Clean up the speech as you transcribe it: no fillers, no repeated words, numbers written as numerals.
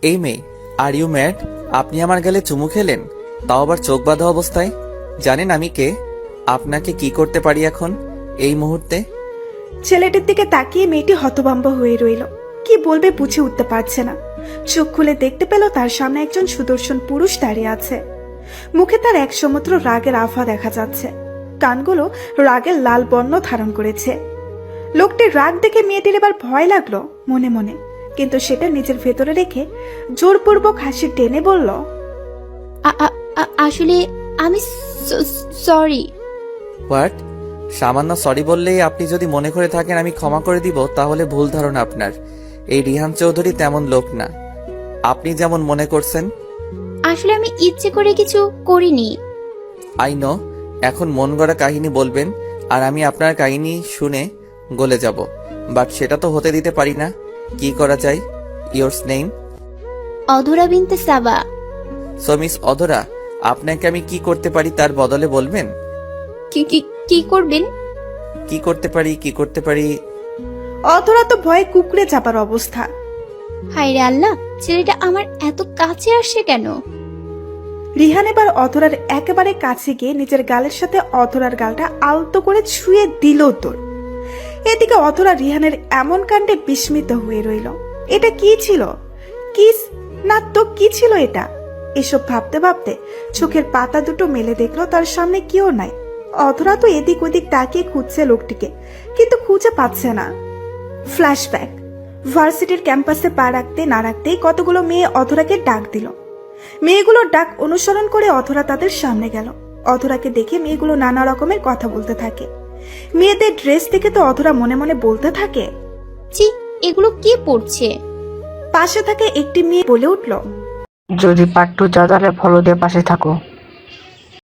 এই মেয়ে, are you mad? আপনি আমার গালে চুমু খেলেন, তাও আবার চোখ বাঁধা অবস্থায়। জানেন আমি কে? আপনাকে কি করতে পারি এখন এই মুহূর্তে? ছেলেটির দিকে তাকিয়ে মেয়েটি হতভম্ব হয়ে রইল। কি বলবে বুঝে উঠতে পারছে না। চোখ খুলে দেখতে পেল তার সামনে একজন সুদর্শন পুরুষ দাঁড়িয়ে আছে। মুখে তার এক সমুদ্র রাগের আভা দেখা যাচ্ছে। কানগুলো রাগের লাল বর্ণ ধারণ করেছে। লোকটির রাগ দেখে মেয়েটির এবার ভয় লাগলো মনে মনে, কিন্তু সেটা নিজের ভেতরে রেখে জোরপূর্বক হাসি টেনে বলল, আসলে আমি সরি। হোয়াট? সামান্য সরি বললেই আপনি যদি মনে করে থাকেন আমি ক্ষমা করে দিব, তাহলে ভুল ধারণা আপনার। এই রিহান চৌধুরী তেমন লোক না আপনি যেমন মনে করছেন। আসলে আমি ইচ্ছে করে কিছু করিনি। I know. এখন মন গড়া কাহিনী বলবেন আর আমি আপনার কাহিনী শুনে গলে যাব, বাট সেটা তো হতে দিতে পারি না। কি করা যায়? Yours name? অধরা বিনতে সাবা। সো মিস অধরা, আপনাকে আমি কি করতে পারি তার বদলে বলবেন? কি কি কি করবেন? কি করতে পারি? অধরা তো ভয়ে কুকড়ে যাবার অবস্থা। হায় রে আল্লাহ, ছেলেটা আমার এত কাছে আসছে কেন? রিহান এবার অধরার একেবারে কাছে গিয়ে নিজের গালের সাথে অধরার গালটা আলতো করে ছুঁয়ে দিল তোর। এদিকে অধরা রিহানের এমন কাণ্ডে বিস্মিত হয়ে রইল। এটা কি ছিল? কিস না তো কি ছিল এটা? এসব ভাবতে ভাবতে চোখের পাতা দুটো মেলে দেখলো তার সামনে কেউ নাই। অধরা তো এদিক ওদিক তাকিয়ে খুঁজছে লোকটিকে, কিন্তু খুঁজে পাচ্ছে না। ফ্ল্যাশব্যাক। ভার্সিটির ক্যাম্পাসে পা রাখতে না রাখতেই কতগুলো মেয়ে অধরাকে ডাক দিল। মেয়েগুলোর ডাক অনুসরণ করে অধরা তাদের সামনে গেল। অধরাকে দেখে মেয়েগুলো নানা রকমের কথা বলতে থাকে। মেয়েদের ড্রেস দেখে তো অধরা মনে মনে বলতে থাকে, ছি, এগুলো কি পড়ছে? পাশে থাকে একটি মেয়ে বলে উঠল, যদি পার্ট 2 চাও তাহলে ফলো দিয়ে পাশে থাকো।